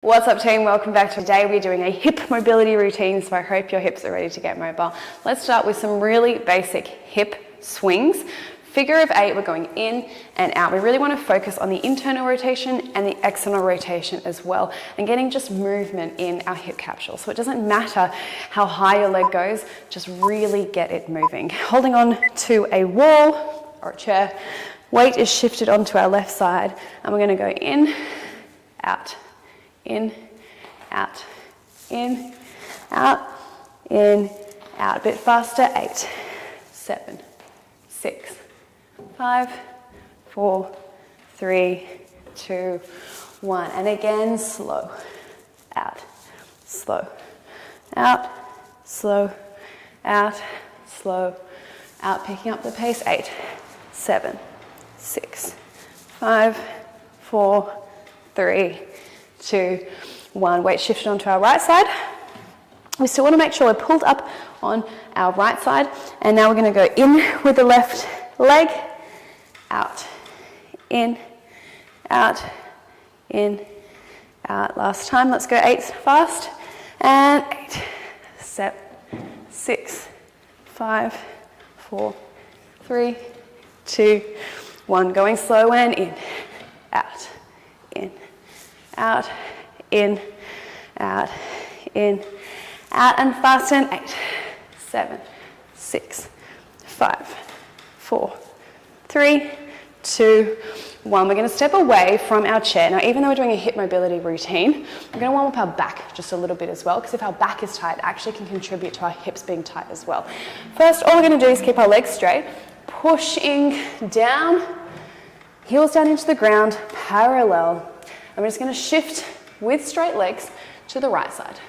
What's up team, welcome back. Today we're doing a hip mobility routine, so I hope your hips are ready to get mobile. Let's start with some really basic hip swings. Figure of 8, we're going in and out. We really want to focus on the internal rotation and the external rotation as well, and getting just movement in our hip capsule. So it doesn't matter how high your leg goes, just really get it moving. Holding on to a wall or a chair, weight is shifted onto our left side, and we're going to go in, out. In, out, in, out, in, out. A bit faster. 8, 7, 6, 5, 4, 3, 2, 1. And again, slow. Out, slow, out, slow, out, slow, out. Picking up the pace. 8, 7, 6, 5, 4, 3, 2, 1. Weight shifted onto our right side. We still want to make sure we're pulled up on our right side. And now we're going to go in with the left leg, out, in, out, in, out. Last time, let's go 8 fast. And 8, 7, 6, 5, 4, 3, 2, 1. Going slow and in, out, in, out, in, out, in, out, and fast. And 8, 7, 6, 5, 4, 3, 2, 1. We're going to step away from our chair. Now, even though we're doing a hip mobility routine, we're going to warm up our back just a little bit as well, because if our back is tight, it actually can contribute to our hips being tight as well. First, all we're going to do is keep our legs straight, pushing down, heels down into the ground, parallel. And we're just going to shift with straight legs to the right side,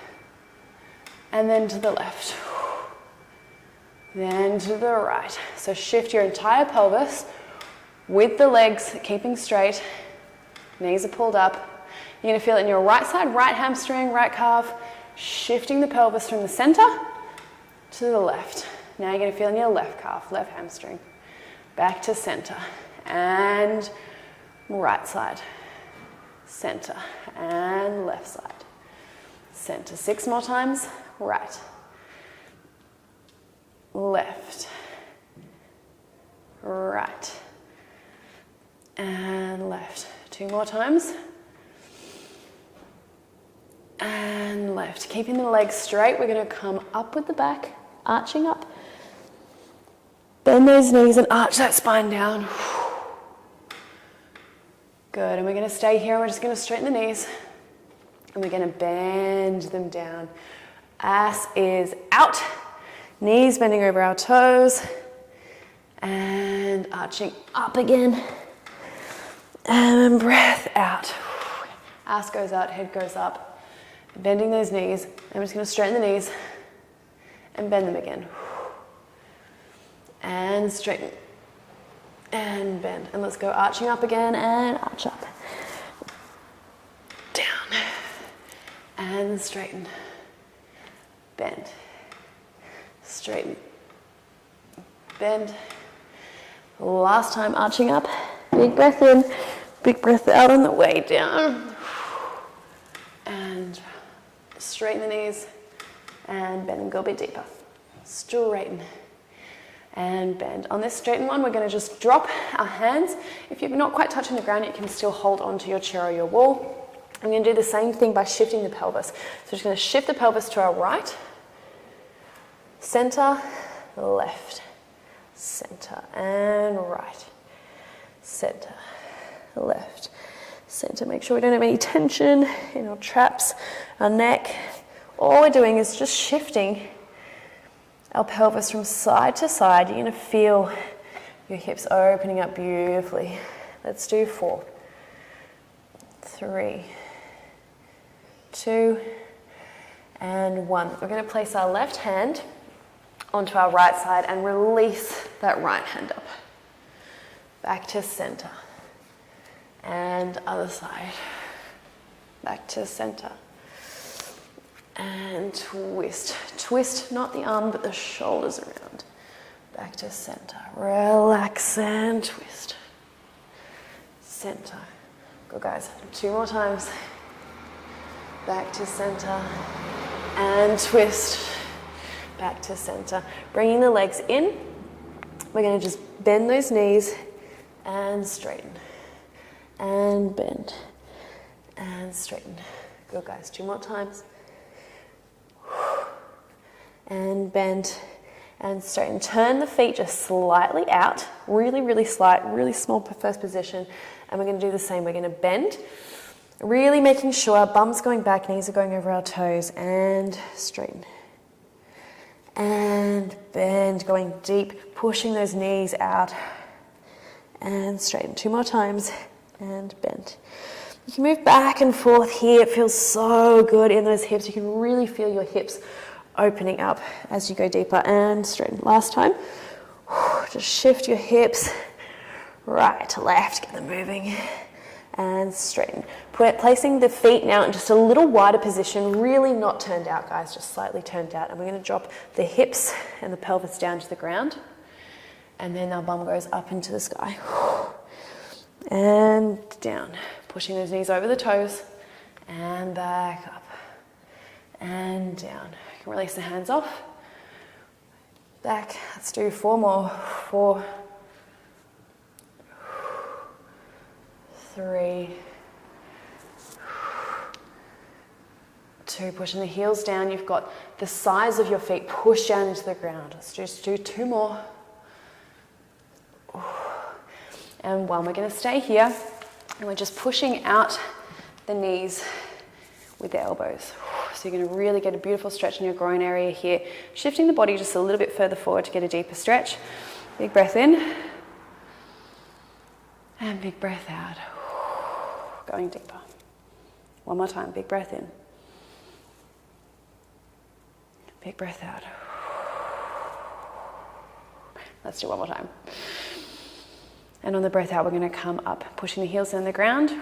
and then to the left, then to the right. So shift your entire pelvis with the legs keeping straight, knees are pulled up. You're going to feel it in your right side, right hamstring, right calf, shifting the pelvis from the center to the left. Now you're going to feel in your left calf, left hamstring, back to center, and right side, center, and left side, center. 6 more times. Right, left, right, and left. 2 more times. And left. Keeping the legs straight, we're going to come up with the back, arching up. Bend those knees and arch that spine down. Good, and we're going to stay here, and we're just going to straighten the knees, and we're going to bend them down. Ass is out, knees bending over our toes, and arching up again, and breath out. Ass goes out, head goes up, bending those knees, and we're just going to straighten the knees, and bend them again, and straighten. And bend. And let's go arching up again, and arch up. Down. And straighten. Bend. Straighten. Bend. Last time, arching up. Big breath in. Big breath out on the way down. And straighten the knees. And bend and go a bit deeper. Straighten. And bend. On this straighten one, we're going to just drop our hands. If you're not quite touching the ground, you can still hold onto your chair or your wall. I'm going to do the same thing by shifting the pelvis. So we're just going to shift the pelvis to our right, center, left, center, and right, center, left, center. Make sure we don't have any tension in our traps, our neck. All we're doing is just shifting our pelvis from side to side. You're going to feel your hips opening up beautifully. Let's do 4, 3, 2, and 1. We're going to place our left hand onto our right side and release that right hand up. Back to center. And other side. Back to center. And twist. Twist, not the arm, but the shoulders around. Back to center. Relax and twist. Center. Go guys, 2 more times. back to center, and twist, back to center. Bringing the legs in, we're going to just bend those knees and straighten, and bend, and straighten. Good, guys, 2 more times. And bend, and straighten. Turn the feet just slightly out, really, really slight, really small first position, and we're going to do the same. We're going to bend, really making sure our bum's going back, knees are going over our toes, and straighten. And bend, going deep, pushing those knees out, and straighten. 2 more times, and bend. You can move back and forth here. It feels so good in those hips. You can really feel your hips opening up as you go deeper, and straighten. Last time. Just shift your hips right to left, get them moving, and straighten. Placing the feet now in just a little wider position, really not turned out, guys, just slightly turned out. And we're going to drop the hips and the pelvis down to the ground, and then our bum goes up into the sky. And down, pushing those knees over the toes, and back up, and down. You can release the hands off. Back, let's do 4 more. 4, 3, 2, pushing the heels down. You've got the sides of your feet pushed down into the ground. Let's just do 2 more. And 1, we're going to stay here, and we're just pushing out the knees with the elbows. So you're going to really get a beautiful stretch in your groin area here, shifting the body just a little bit further forward to get a deeper stretch. Big breath in, and big breath out. Going deeper. 1 more time, big breath in. Big breath out. Let's do 1 more time. And on the breath out, we're going to come up, pushing the heels in the ground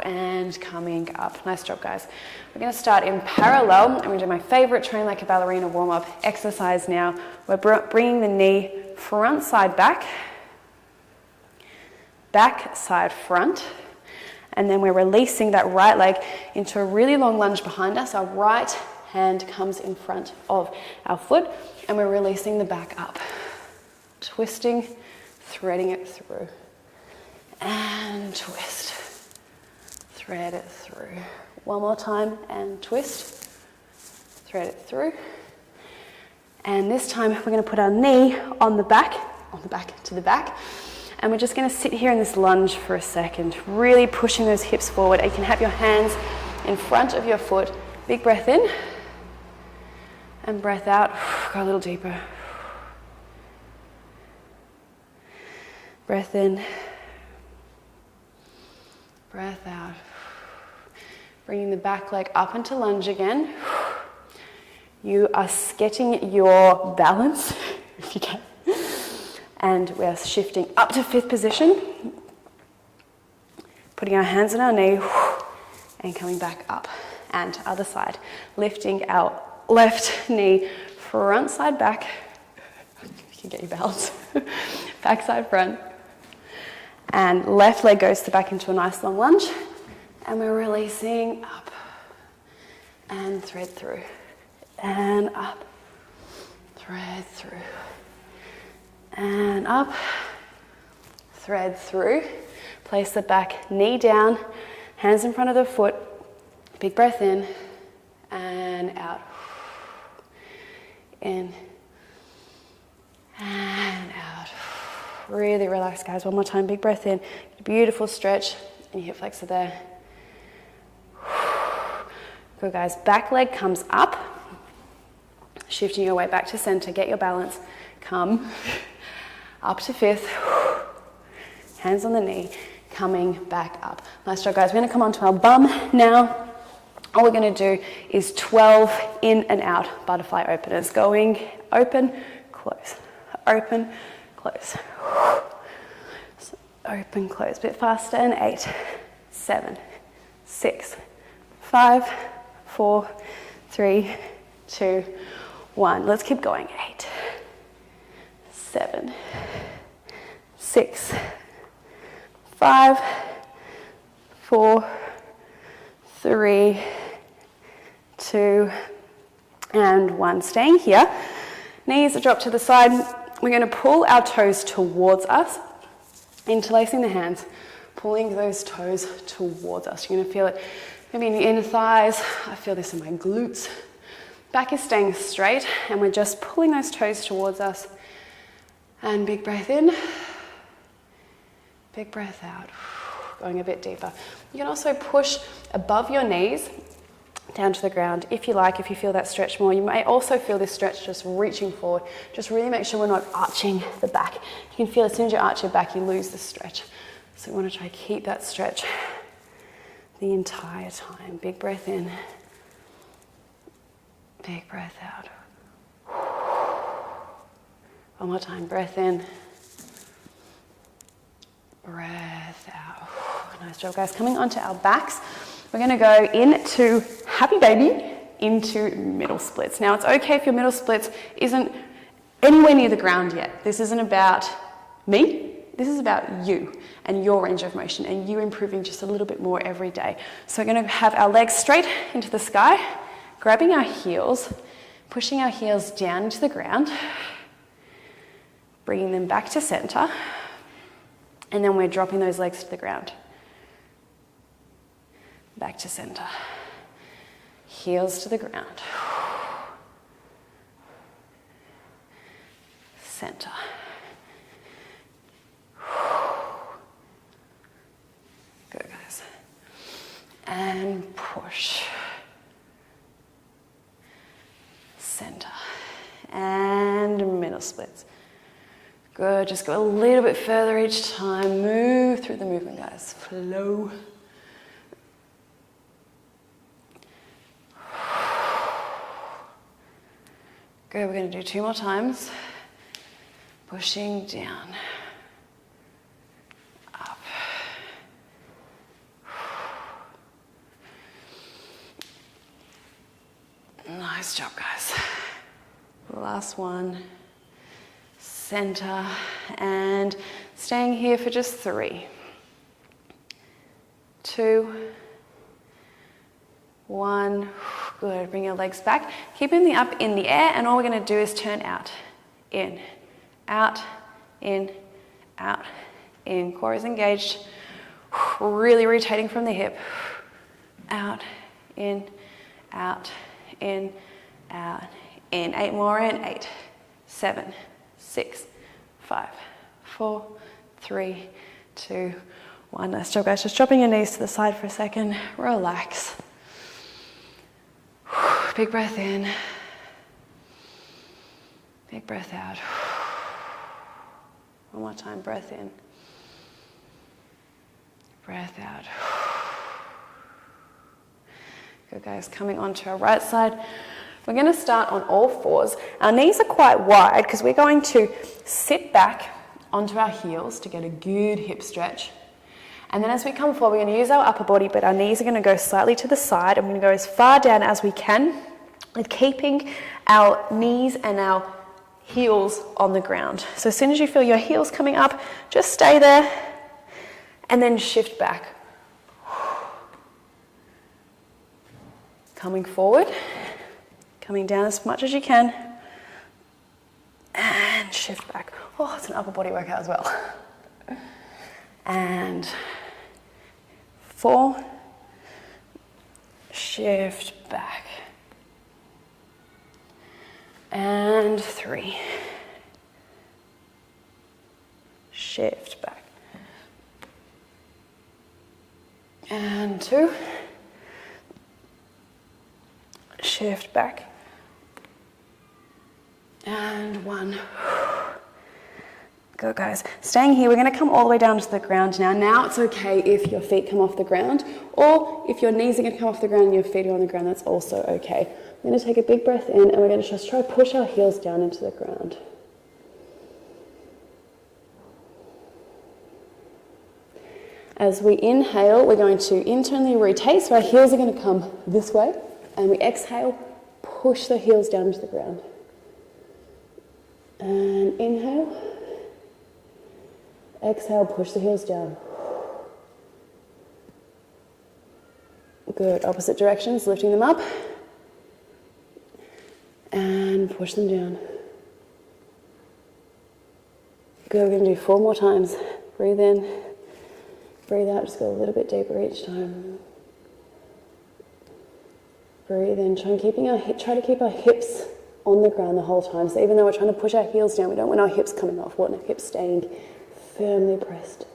and coming up. Nice job, guys. We're going to start in parallel. I'm going to do my favorite train like a ballerina warm-up exercise now. We're bringing the knee front side back, back side front, and then we're releasing that right leg into a really long lunge behind us. Our right hand comes in front of our foot, and we're releasing the back up, twisting, threading it through, and twist, thread it through. 1 more time, and twist, thread it through. And this time we're going to put our knee on the back to the back, and we're just going to sit here in this lunge for a second, really pushing those hips forward. You can have your hands in front of your foot. Big breath in, and breath out. Go a little deeper. Breath in, breath out. Bringing the back leg up into lunge again. You are getting your balance, if you can. And we're shifting up to 5th position. Putting our hands on our knee and coming back up. And other side. Lifting our left knee front side back. You can get your balance. Back side front. And left leg goes back into a nice long lunge. And we're releasing up. And thread through. And up. Thread through. And up. Thread through. Place the back knee down. Hands in front of the foot. Big breath in. And out. In. And out. Really relax, guys. 1 more time. Big breath in. Beautiful stretch. And your hip flexor there. Good, guys. Back leg comes up. Shifting your weight back to center. Get your balance. Come up to 5th. Hands on the knee. Coming back up. Nice job, guys. We're going to come onto our bum now. All we're going to do is 12 in and out butterfly openers. Going open, close. Open, close. Open, close. A bit faster. And 8, 7, 6, 5, 4, 3, 2, 1. Let's keep going. 8, 7, 6, 5, 4, 3, 2, and 1. Staying here. Knees are dropped to the side. We're going to pull our toes towards us, interlacing the hands, pulling those toes towards us. You're going to feel it maybe in your inner thighs. I feel this in my glutes. Back is staying straight, and we're just pulling those toes towards us. And big breath in, big breath out. Going a bit deeper. You can also push above your knees down to the ground if you like, if you feel that stretch more. You may also feel this stretch just reaching forward. Just really make sure we're not arching the back. You can feel as soon as you arch your back, you lose the stretch. So we want to try to keep that stretch the entire time. Big breath in, big breath out. One more time, breath in, breath out. Nice job, guys. Coming onto our backs, we're going to go into happy baby, into middle splits. Now, it's okay if your middle splits isn't anywhere near the ground yet. This isn't about me. This is about you and your range of motion and you improving just a little bit more every day. So we're going to have our legs straight into the sky, grabbing our heels, pushing our heels down into the ground, bringing them back to center, and then we're dropping those legs to the ground. Back to center. Heels to the ground. Center. Good, guys. And push. Center. And middle splits. Good, just go a little bit further each time. Move through the movement, guys. Flow. Good, we're going to do 2 more times. Pushing down. Up. Nice job, guys. Last one. Center, and staying here for just 3, 2, 1. Good. Bring your legs back. Keeping them up in the air, and all we're going to do is turn out, in, out, in, out, in. Core is engaged. Really rotating from the hip. Out, in, out, in, out, in. 8 more in. 8, 7, 6, 5, 4, 3, 2, 1. Nice job, guys. Just dropping your knees to the side for a second. Relax. Big breath in. Big breath out. One more time. Breath in. Breath out. Good, guys. Coming onto our right side. We're going to start on all fours. Our knees are quite wide because we're going to sit back onto our heels to get a good hip stretch. And then as we come forward, we're going to use our upper body, but our knees are going to go slightly to the side. And we're going to go as far down as we can with keeping our knees and our heels on the ground. So as soon as you feel your heels coming up, just stay there and then shift back. Coming forward. Coming down as much as you can, and shift back. Oh, it's an upper body workout as well. And 4, shift back. And 3, shift back. And 2, shift back. And 1. Go, guys. Staying here, we're going to come all the way down to the ground now. Now it's okay if your feet come off the ground, or if your knees are going to come off the ground and your feet are on the ground, that's also okay. We're going to take a big breath in, and we're going to just try to push our heels down into the ground. As we inhale, we're going to internally rotate, so our heels are going to come this way, and we exhale, push the heels down into the ground. And inhale. Exhale, push the heels down. Good. Opposite directions, lifting them up and push them down. Good, we're going to do 4 more times. Breathe in, breathe out, just go a little bit deeper each time. Breathe in, try to keep our hips on the ground the whole time. So even though we're trying to push our heels down, we don't want our hips coming off. We want our hips staying firmly pressed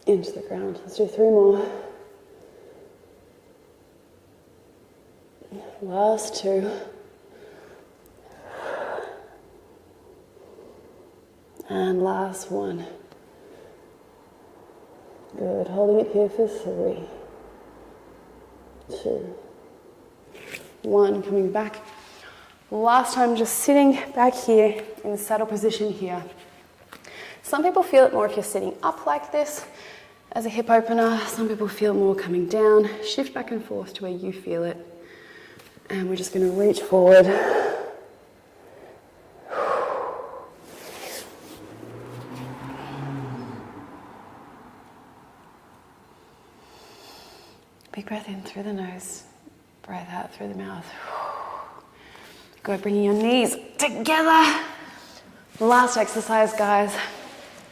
into the ground. Let's do 3 more. Last 2. And last 1. Good, holding it here for 3, 2, 1, coming back. Last time, just sitting back here in the saddle position here. Some people feel it more if you're sitting up like this as a hip opener. Some people feel it more coming down. Shift back and forth to where you feel it. And we're just going to reach forward. Big breath in through the nose, breath out through the mouth. Good, bringing your knees together. Last exercise, guys.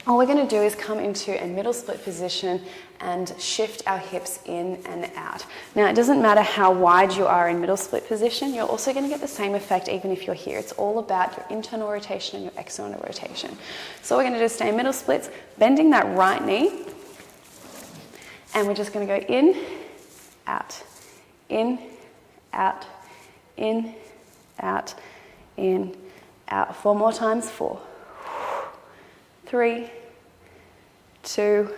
All we're going to do is come into a middle split position and shift our hips in and out. Now, it doesn't matter how wide you are in middle split position, you're also going to get the same effect even if you're here. It's all about your internal rotation and your external rotation. So we're going to do is stay in middle splits, bending that right knee, and we're just going to go in, out, in, out, in, out, in, out. 4 more times. 4, 3, 2,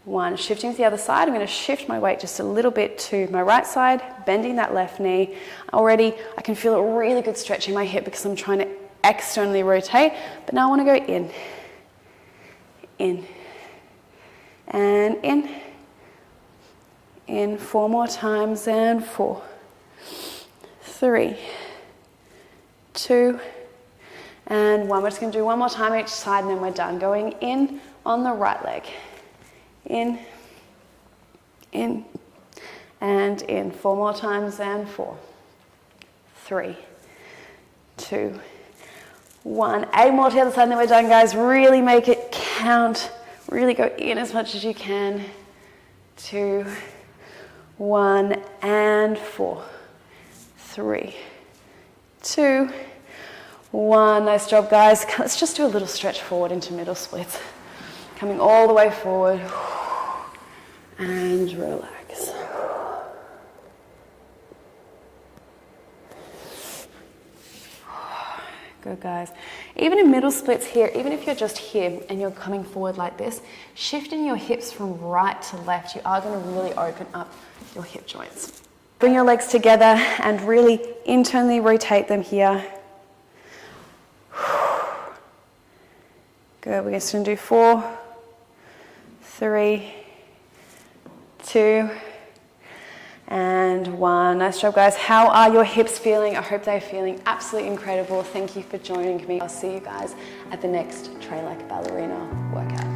1. Shifting to the other side. I'm going to shift my weight just a little bit to my right side, bending that left knee. Already, I can feel a really good stretch in my hip because I'm trying to externally rotate. But now I want to go in, and in. 4 more times, and 4, 3, 2, and 1. We're just going to do 1 more time each side and then we're done. Going in on the right leg. In, and in. 4 more times, and 4, 3, 2, 1. 8 more to the other side and then we're done, guys. Really make it count. Really go in as much as you can. 2, 1, and 4, 3, 2, 1. Nice job, guys. Let's just do a little stretch forward into middle splits. Coming all the way forward. And relax. Good, guys. Even in middle splits here, even if you're just here and you're coming forward like this, shifting your hips from right to left, you are going to really open up your hip joints. Bring your legs together and really internally rotate them here. Good, we're just going to do 4, 3, 2, and 1. Nice job, guys. How are your hips feeling? I hope they're feeling absolutely incredible. Thank you for joining me. I'll see you guys at the next Tray Like Ballerina workout.